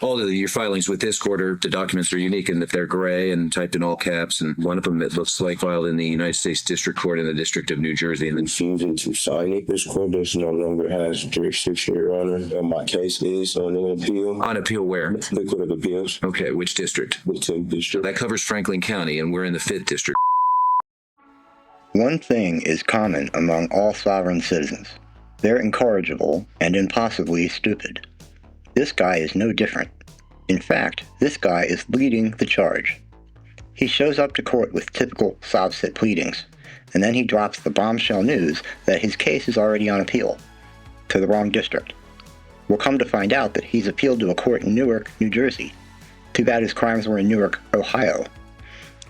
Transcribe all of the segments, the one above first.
All of your filings with this court the documents are unique in that they're gray and typed in all caps, and one of them it looks like filed in the United States District Court in the District of New Jersey. And then refusing to sign it. This court does no longer has jurisdiction, Your Honor. My case is on an appeal. On appeal where? The Court of Appeals. Okay, which district? The 10th District. That covers Franklin County, and we're in the 5th District. One thing is common among all sovereign citizens. They're incorrigible and impossibly stupid. This guy is no different. In fact, this guy is leading the charge. He shows up to court with typical sovcit pleadings, and then he drops the bombshell news that his case is already on appeal to the wrong district. We'll come to find out that he's appealed to a court in Newark, New Jersey. Too bad his crimes were in Newark, Ohio.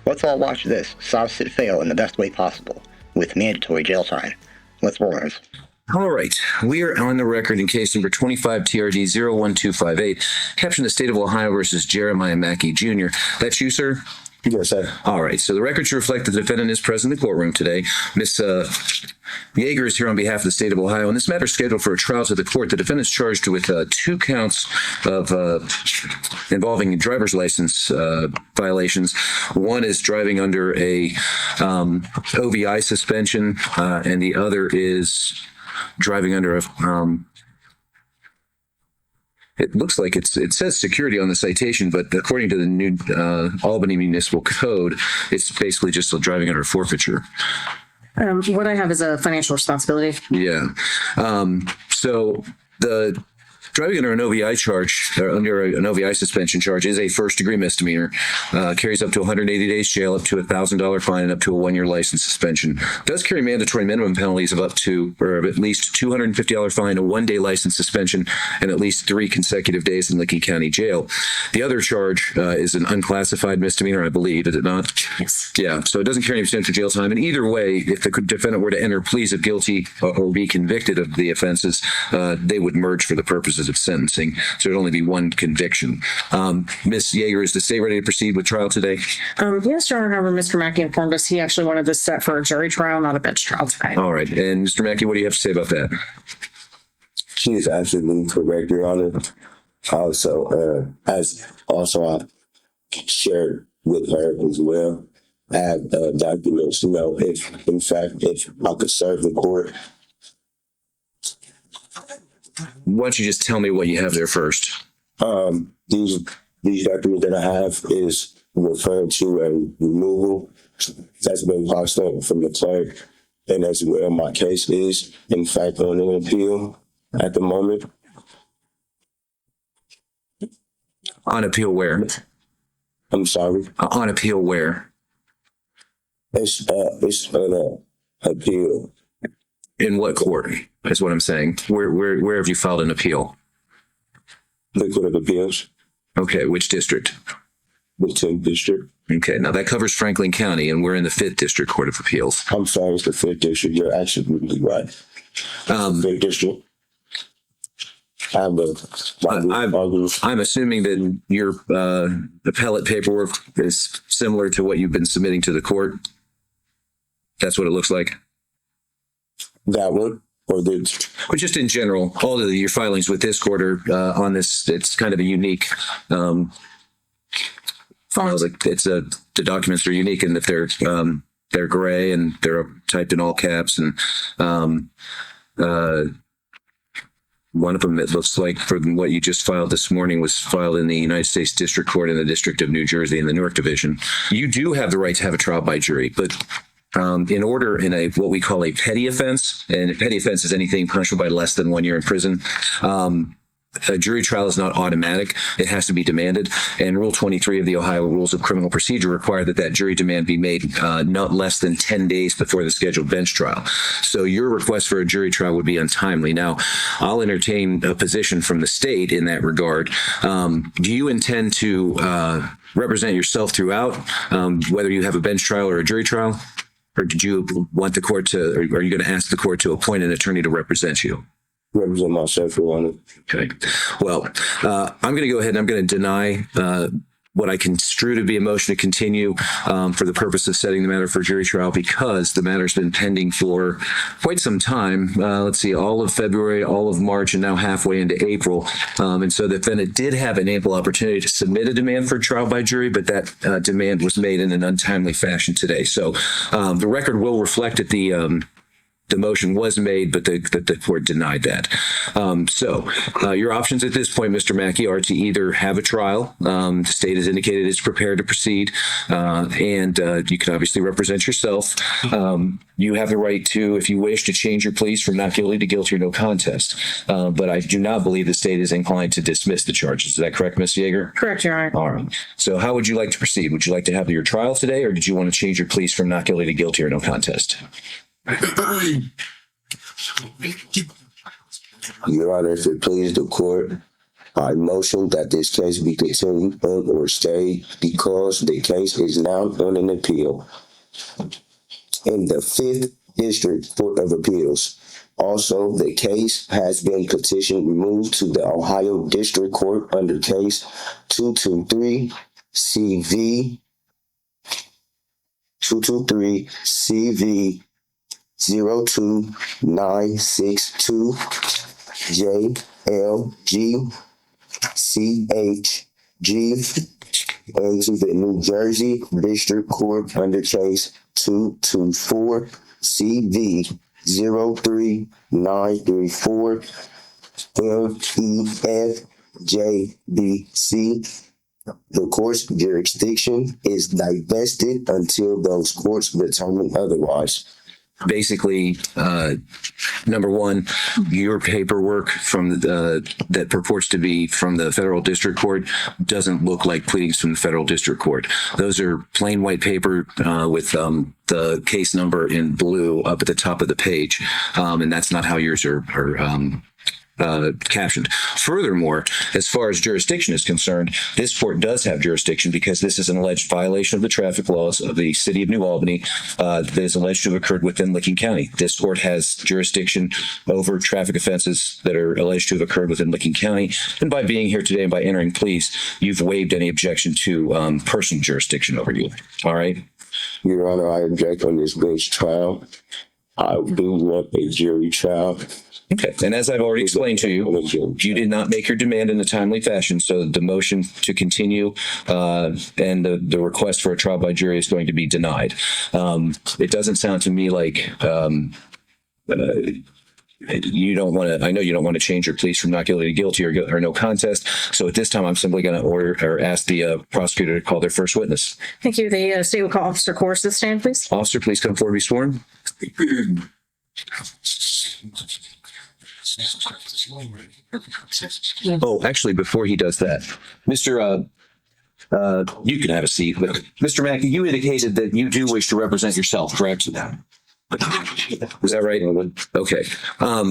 Let's all watch this sovcit fail in the best way possible, with mandatory jail time. Let's roll this. All right, we are on the record in case number 25 TRD 01258, captioned the State of Ohio versus Jeremiah Mackey Jr. That's you, sir? Yes, sir. All right, so the record should reflect that the defendant is present in the courtroom today. Ms. Yeager is here on behalf of the State of Ohio, and this matter is scheduled for a trial to the court. The defendant is charged with 2 counts of involving driver's license violations. One is driving under a OVI suspension, and the other is driving under a it looks like it says security on the citation, but according to the new Albany Municipal Code, it's basically just driving under forfeiture. What I have is a financial responsibility. Yeah. So the driving under an OVI charge, or under an OVI suspension charge, is a first-degree misdemeanor. Carries up to 180 days jail, up to a $1,000 fine, and up to a 1-year license suspension. Does carry mandatory minimum penalties of up to, or of at least $250 fine, a 1-day license suspension, and at least 3 consecutive days in Licking County Jail. The other charge is an unclassified misdemeanor, I believe, is it not? Yes. Yeah, so it doesn't carry any potential jail time. And either way, if the defendant were to enter pleas of guilty or be convicted of the offenses, they would merge for the purposes of sentencing. So it'd only be 1 conviction. Ms. Yeager, is the state ready to proceed with trial today? Yes, Your Honor. However, Mr. Mackey informed us he actually wanted this set for a jury trial, not a bench trial tonight. All right. And Mr. Mackey, what do you have to say about that? She is absolutely correct, Your Honor. Also, I shared with her as well. I have documents, if in fact, if I could serve the court. Why don't you just tell me what you have there first? These documents that I have is referring to a removal that's been passed on from the clerk, and as well, my case is in fact on an appeal at the moment. On appeal where? I'm sorry. On appeal where? It's on an appeal. In what court is what I'm saying. Where have you filed an appeal? The Court of Appeals. Okay, which district? The 10th District. Okay, now that covers Franklin County, and we're in the 5th District Court of Appeals. I'm sorry, it's the 5th District. You're absolutely right. 5th District. I'm assuming that your appellate paperwork is similar to what you've been submitting to the court. That's what it looks like. That one, or the... But just in general, all of your filings with this court are on this. It's kind of a unique. The documents are unique in that they're gray and they're typed in all caps, and one of them, it looks like, from what you just filed this morning, was filed in the United States District Court in the District of New Jersey in the Newark Division. You do have the right to have a trial by jury, but in order, in what we call a petty offense, and a petty offense is anything punishable by less than 1 year in prison, a jury trial is not automatic. It has to be demanded. And Rule 23 of the Ohio Rules of Criminal Procedure require that jury demand be made not less than 10 days before the scheduled bench trial. So your request for a jury trial would be untimely. Now, I'll entertain a position from the state in that regard. Do you intend to represent yourself throughout, whether you have a bench trial or a jury trial? Or did you want the court to, or are you going to ask the court to appoint an attorney to represent you? Represent myself, Your Honor. Okay. Well, I'm going to go ahead and I'm going to deny what I construe to be a motion to continue for the purpose of setting the matter for jury trial because the matter's been pending for quite some time. Let's see, all of February, all of March, and now halfway into April. And so the defendant did have an ample opportunity to submit a demand for trial by jury, but that demand was made in an untimely fashion today. So the record will reflect that the motion was made, but the court denied that. So your options at this point, Mr. Mackey, are to either have a trial. The state has indicated it's prepared to proceed, and you can obviously represent yourself. You have the right to, if you wish, to change your pleas from not guilty to guilty or no contest. But I do not believe the state is inclined to dismiss the charges. Is that correct, Ms. Yeager? Correct, Your Honor. All right. So how would you like to proceed? Would you like to have your trial today, or did you want to change your pleas from not guilty to guilty or no contest? Your Honor, if it please the court, I motion that this case be continued on or stayed because the case is now on an appeal in the 5th District Court of Appeals. Also, the case has been petitioned removed to the Ohio District Court under case 223 CV 02962 JLGCHG and to the New Jersey District Court under case 224 CV 03934 LEFJBC. The court's jurisdiction is divested until those courts determine otherwise. Basically, number one, your paperwork from that purports to be from the federal district court doesn't look like pleadings from the federal district court. Those are plain white paper with the case number in blue up at the top of the page, and that's not how yours are captioned. Furthermore, as far as jurisdiction is concerned, this court does have jurisdiction because this is an alleged violation of the traffic laws of the city of New Albany that is alleged to have occurred within Licking County. This court has jurisdiction over traffic offenses that are alleged to have occurred within Licking County. And by being here today and by entering pleas, you've waived any objection to personal jurisdiction over you. All right? Your Honor, I object on this bench trial. I do want a jury trial. Okay. And as I've already explained to you, you did not make your demand in a timely fashion. So the motion to continue and the request for a trial by jury is going to be denied. It doesn't sound to me like you don't want to, I know you don't want to change your pleas from not guilty to guilty or no contest. So at this time, I'm simply going to order or ask the prosecutor to call their first witness. Thank you. The state will call Officer Course to stand, please. Officer, please come forward, be sworn. Oh, actually, before he does that, Mr. You can have a seat. But Mr. Mackey, you indicated that you do wish to represent yourself, correct? Is that right? Okay.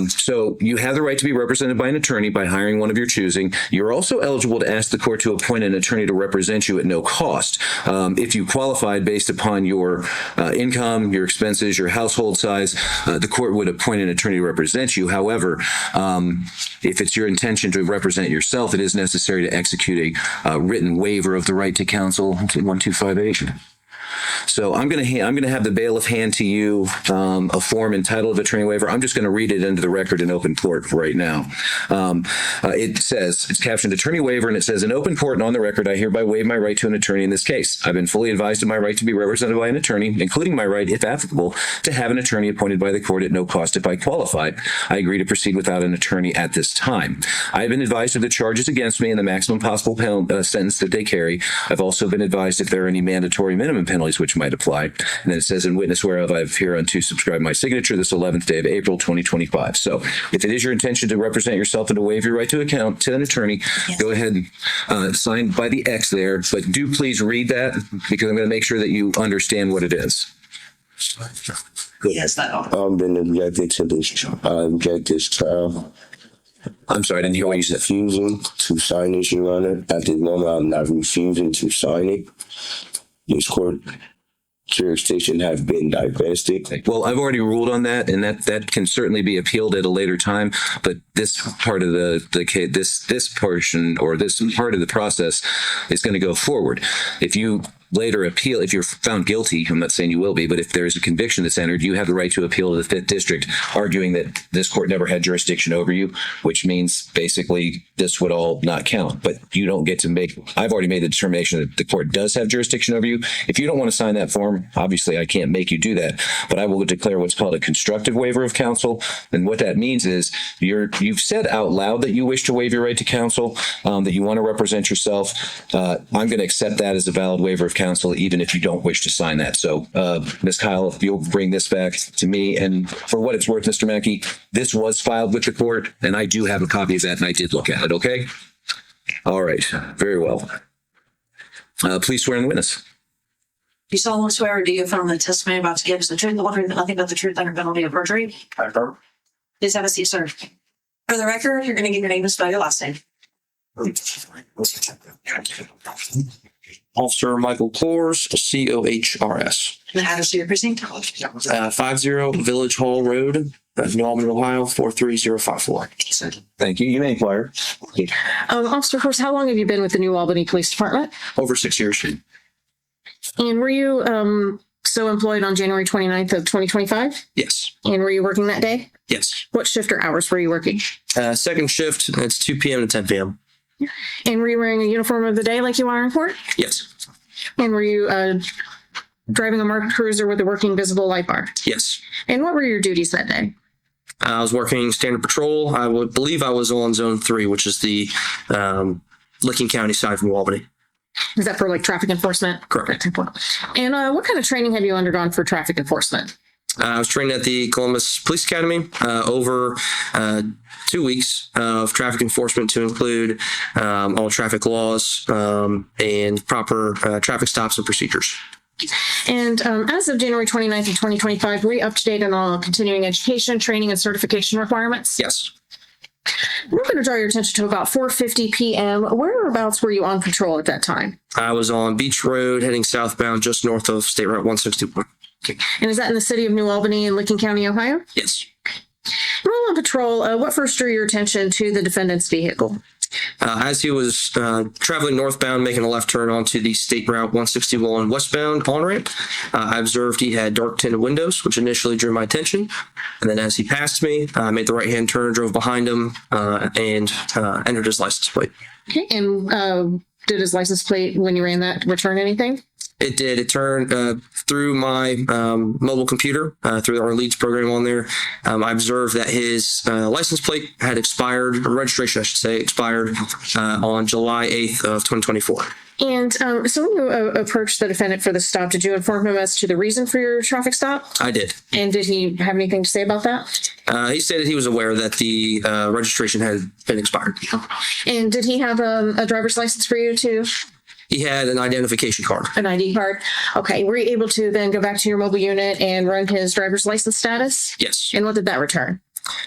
So you have the right to be represented by an attorney by hiring one of your choosing. You're also eligible to ask the court to appoint an attorney to represent you at no cost. If you qualified based upon your income, your expenses, your household size, the court would appoint an attorney to represent you. However, if it's your intention to represent yourself, it is necessary to execute a written waiver of the right to counsel. 1258. So I'm going to have the bailiff hand to you a form entitled attorney waiver. I'm just going to read it into the record in open court right now. It says, it's captioned attorney waiver, and it says, in open court and on the record, I hereby waive my right to an attorney in this case. I've been fully advised of my right to be represented by an attorney, including my right, if applicable, to have an attorney appointed by the court at no cost if I qualify. I agree to proceed without an attorney at this time. I have been advised of the charges against me and the maximum possible sentence that they carry. I've also been advised if there are any mandatory minimum penalties which might apply. And then it says, in witness whereof I have hereunto subscribed my signature this 11th day of April 2025. So if it is your intention to represent yourself and to waive your right to account to an attorney, go ahead and sign by the X there. But do please read that, because I'm going to make sure that you understand what it is. Yes, that Been objected to this. I object this trial. I'm sorry, I didn't hear what you said. Refusing to sign this, Your Honor. At this moment, I'm not refusing to sign it. This court jurisdiction has been divested. Well, I've already ruled on that, and that can certainly be appealed at a later time. But this part of the case, this portion or this part of the process is going to go forward. If you later appeal, if you're found guilty, I'm not saying you will be, but if there's a conviction that's entered, you have the right to appeal to the 5th District, arguing that this court never had jurisdiction over you, which means basically this would all not count. But you don't get to make, I've already made the determination that the court does have jurisdiction over you. If you don't want to sign that form, obviously I can't make you do that, but I will declare what's called a constructive waiver of counsel. And what that means is you've said out loud that you wish to waive your right to counsel, that you want to represent yourself. I'm going to accept that as a valid waiver of counsel, even if you don't wish to sign that. So, Ms. Kyle, if you'll bring this back to me, and for what it's worth, Mr. Mackey, this was filed with the court, and I do have a copy of that, and I did look at it, okay? All right, very well. Please swear in the witness. Do you solemnly swear or do you affirm the testimony about to give is the truth, the whole truth, and nothing but the truth under penalty of perjury? I affirm. Please have a seat, sir. For the record, you're going to give your name and spell your last name. Officer Michael Coors, Cohrs. And the address to your precinct. 50 Village Hall Road, New Albany, Ohio, 43054. Thank you. You may inquire. Officer Force, how long have you been with the New Albany Police Department? Over 6 years. And were you so employed on January 29th of 2025? Yes. And were you working that day? Yes. What shift or hours were you working? Second shift, it's 2 p.m. to 10 p.m. And were you wearing a uniform of the day like you are in court? Yes. And were you driving a marked cruiser with a working visible light bar? Yes. And what were your duties that day? I was working standard patrol. I would believe I was on zone 3, which is the Licking County side from Albany. Is that for like traffic enforcement? Correct. And what kind of training have you undergone for traffic enforcement? I was trained at the Columbus Police Academy over 2 weeks of traffic enforcement to include all traffic laws and proper traffic stops and procedures. And as of January 29th of 2025, were you up to date on all continuing education, training, and certification requirements? Yes. We're going to draw your attention to about 4:50 p.m. Whereabouts were you on patrol at that time? I was on Beach Road heading southbound just north of State Route 161. And is that in the city of New Albany in Licking County, Ohio? Yes. While on patrol, what first drew your attention to the defendant's vehicle? As he was traveling northbound, making a left turn onto the State Route 161 westbound on-ramp, I observed he had dark tinted windows, which initially drew my attention. And then as he passed me, I made the right-hand turn, drove behind him, and entered his license plate. Okay. And did his license plate, when you ran that, return anything? It did. It turned through my mobile computer, through our leads program on there. I observed that his license plate had expired, or registration, I should say, expired on July 8th of 2024. And so when you approached the defendant for the stop, did you inform him as to the reason for your traffic stop? I did. And did he have anything to say about that? He stated he was aware that the registration had been expired. And did he have a driver's license for you too? He had an identification card. An ID card. Okay. Were you able to then go back to your mobile unit and run his driver's license status? Yes. And what did that return?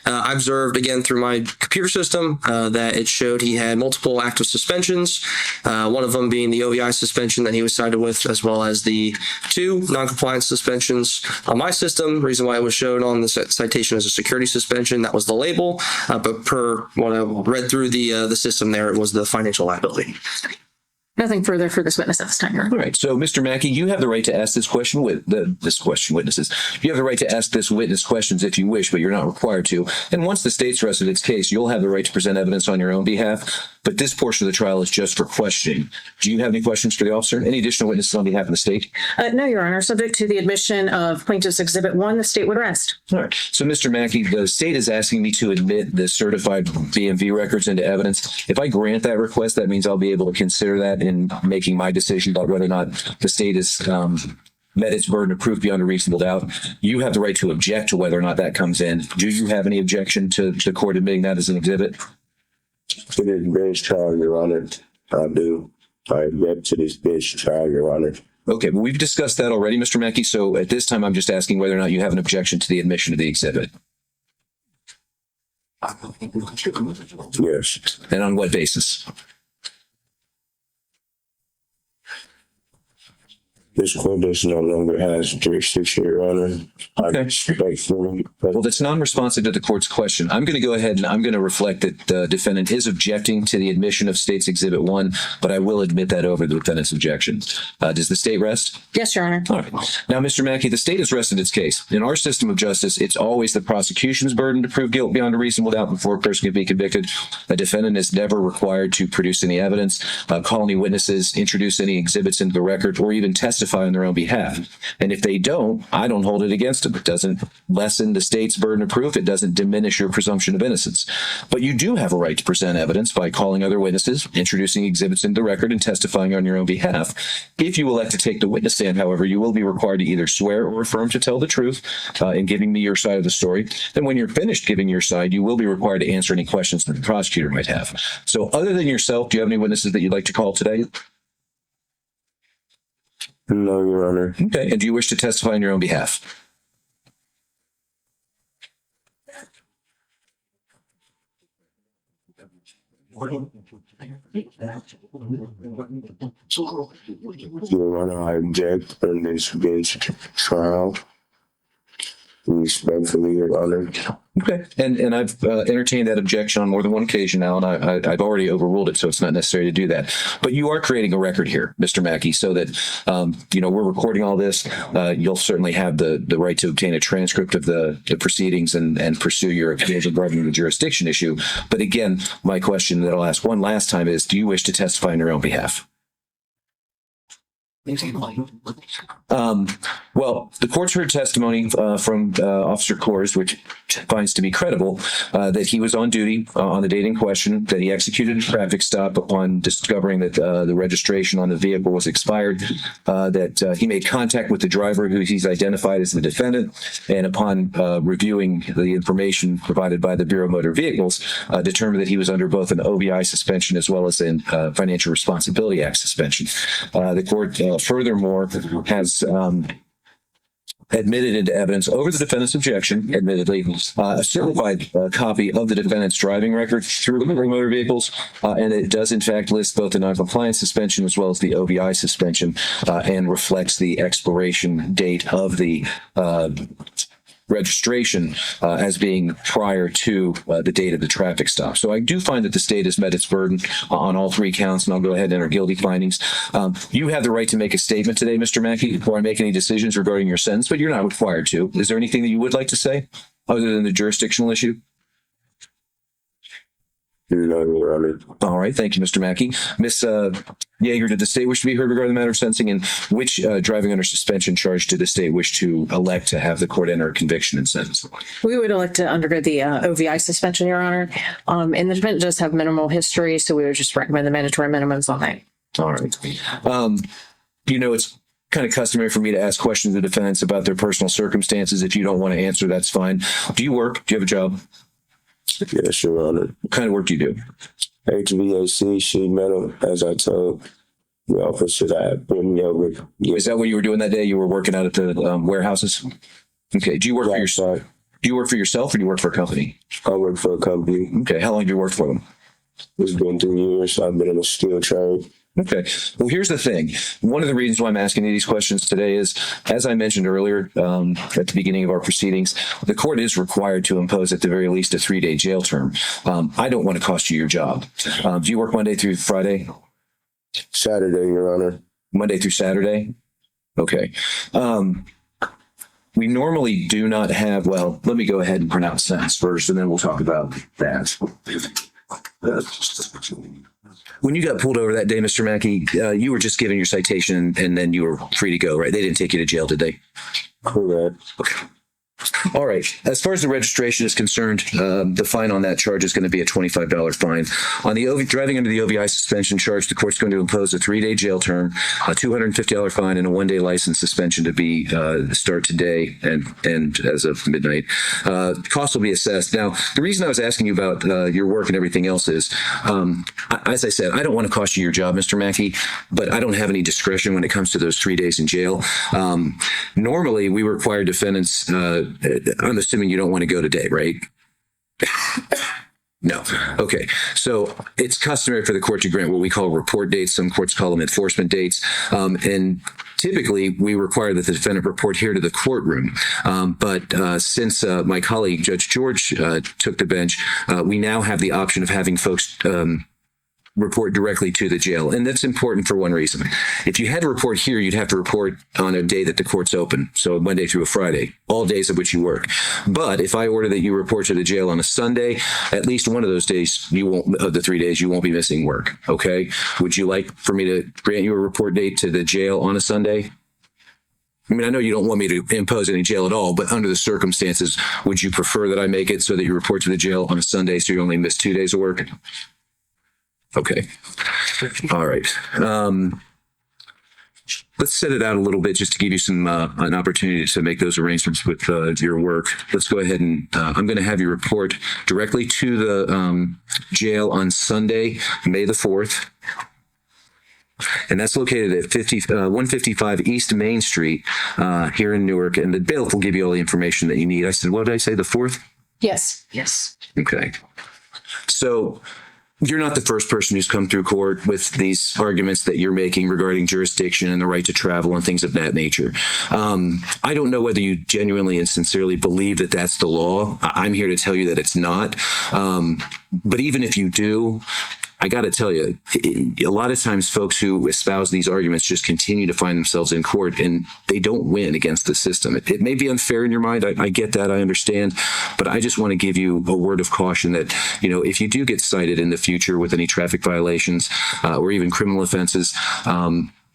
I observed again through my computer system that it showed he had multiple active suspensions, one of them being the OVI suspension that he was cited with, as well as the 2 non-compliance suspensions on my system. The reason why it was shown on the citation as a security suspension, that was the label, but per what I read through the system there, it was the financial liability. Nothing further for this witness at this time, Your Honor. All right. So, Mr. Mackey, you have the right to ask this question witnesses. You have the right to ask this witness questions if you wish, but you're not required to. And once the state's rested its case, you'll have the right to present evidence on your own behalf. But this portion of the trial is just for questioning. Do you have any questions for the officer? Any additional witnesses on behalf of the state? No, Your Honor. Subject to the admission of Plaintiff's Exhibit 1, the state would rest. All right. So, Mr. Mackey, the state is asking me to admit the certified BMV records into evidence. If I grant that request, that means I'll be able to consider that in making my decision about whether or not the state has met its burden of proof beyond a reasonable doubt. You have the right to object to whether or not that comes in. Do you have any objection to the court admitting that as an exhibit? To this bench trial, Your Honor, I do. I object to this bench trial, Your Honor. Okay, well, we've discussed that already, Mr. Mackey. So at this time, I'm just asking whether or not you have an objection to the admission of the exhibit. Yes. And on what basis? This court does no longer has jurisdiction, Your Honor. I Okay. respectfully. Well, that's non-responsive to the court's question. I'm going to go ahead and I'm going to reflect that the defendant is objecting to the admission of State's Exhibit 1, but I will admit that over the defendant's objection. Does the state rest? Yes, Your Honor. All right. Now, Mr. Mackey, the state has rested its case. In our system of justice, it's always the prosecution's burden to prove guilt beyond a reasonable doubt before a person can be convicted. A defendant is never required to produce any evidence, call any witnesses, introduce any exhibits into the record, or even testify on their own behalf. And if they don't, I don't hold it against them. It doesn't lessen the state's burden of proof. It doesn't diminish your presumption of innocence. But you do have a right to present evidence by calling other witnesses, introducing exhibits into the record, and testifying on your own behalf. If you elect to take the witness stand, however, you will be required to either swear or affirm to tell the truth in giving me your side of the story. Then when you're finished giving your side, you will be required to answer any questions that the prosecutor might have. So other than yourself, do you have any witnesses that you'd like to call today? No, Your Honor. Okay. And do you wish to testify on your own behalf? Your Honor, I object on this bench trial. Respectfully, Your Honor. Okay. And I've entertained that objection on more than one occasion now, and I've already overruled it, so it's not necessary to do that. But you are creating a record here, Mr. Mackey, so that, we're recording all this. You'll certainly have the right to obtain a transcript of the proceedings and pursue your appeals regarding the jurisdiction issue. But again, my question that I'll ask one last time is, do you wish to testify on your own behalf? Well, the court's heard testimony from Officer Kors, which finds to be credible, that he was on duty on the date in question, that he executed a traffic stop upon discovering that the registration on the vehicle was expired, that he made contact with the driver who he's identified as the defendant, and upon reviewing the information provided by the Bureau of Motor Vehicles, determined that he was under both an OVI suspension as well as a Financial Responsibility Act suspension. The court furthermore has admitted into evidence over the defendant's objection, admittedly, a certified copy of the defendant's driving record through motor vehicles, and it does in fact list both the noncompliance suspension as well as the OVI suspension, and reflects the expiration date of the registration as being prior to the date of the traffic stop. So I do find that the state has met its burden on all three counts, and I'll go ahead and enter guilty findings. You have the right to make a statement today, Mr. Mackey, before I make any decisions regarding your sentence, but you're not required to. Is there anything that you would like to say other than the jurisdictional issue? No, Your Honor. All right. Thank you, Mr. Mackey. Ms. Yeager, did the state wish to be heard regarding the matter of sentencing, and which driving under suspension charge did the state wish to elect to have the court enter a conviction and sentence? We would elect to undergo the OVI suspension, Your Honor. And the defendant does have minimal history, so we would just recommend the mandatory minimums on that. All right. It's kind of customary for me to ask questions of the defendants about their personal circumstances. If you don't want to answer, that's fine. Do you work? Do you have a job? Yes, Your Honor. What kind of work do you do? HVAC, sheet metal, as I told the officer that put me over. Is that what you were doing that day? You were working out at the warehouses? Okay. Do you work for yourself? Do you work for yourself or do you work for a company? I work for a company. Okay. How long have you worked for them? It's been 3 years. I've been in a steel trade. Okay. Well, here's the thing. One of the reasons why I'm asking you these questions today is, as I mentioned earlier at the beginning of our proceedings, the court is required to impose at the very least a 3-day jail term. I don't want to cost you your job. Do you work Monday through Friday? Saturday, Your Honor. Monday through Saturday? Okay. We normally do not have, well, let me go ahead and pronounce sentence first, and then we'll talk about that. When you got pulled over that day, Mr. Mackey, you were just given your citation and then you were free to go, right? They didn't take you to jail, did they? Correct. Okay. All right. As far as the registration is concerned, the fine on that charge is going to be a $25 fine. On the driving under the OVI suspension charge, the court's going to impose a 3-day jail term, a $250 fine, and a 1-day license suspension to be start today and as of midnight. Costs will be assessed. Now, the reason I was asking you about your work and everything else is, as I said, I don't want to cost you your job, Mr. Mackey, but I don't have any discretion when it comes to those 3 days in jail. Normally, we require defendants. I'm assuming you don't want to go today, right? No. Okay. So it's customary for the court to grant what we call report dates. Some courts call them enforcement dates. And typically we require that the defendant report here to the courtroom. But since my colleague, Judge George, took the bench, we now have the option of having folks report directly to the jail. And that's important for one reason. If you had to report here, you'd have to report on a day that the court's open. So Monday through a Friday, all days of which you work. But if I order that you report to the jail on a Sunday, at least one of those days, you won't, of the 3 days, you won't be missing work. Okay. Would you like for me to grant you a report date to the jail on a Sunday? I mean, I know you don't want me to impose any jail at all, but under the circumstances, would you prefer that I make it so that you report to the jail on a Sunday so you only miss 2 days of work? Okay. All right. Let's set it out a little bit just to give you some an opportunity to make those arrangements with your work. Let's go ahead and I'm going to have you report directly to the jail on Sunday, May the 4th. And that's located at 155 East Main Street here in Newark. And the bailiff will give you all the information that you need. I said, what did I say? The 4th? Yes. Yes. Okay. So you're not the first person who's come through court with these arguments that you're making regarding jurisdiction and the right to travel and things of that nature. I don't know whether you genuinely and sincerely believe that that's the law. I'm here to tell you that it's not. But even if you do, I got to tell you, a lot of times folks who espouse these arguments just continue to find themselves in court and they don't win against the system. It may be unfair in your mind. I get that. I understand. But I just want to give you a word of caution that, you know, if you do get cited in the future with any traffic violations or even criminal offenses,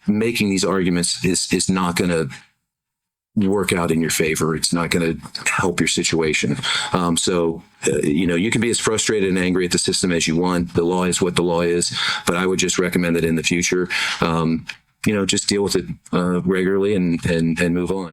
making these arguments is not going to work out in your favor. It's not going to help your situation. You know, you can be as frustrated and angry at the system as you want. The law is what the law is, but I would just recommend that in the future, you know, just deal with it regularly and move on.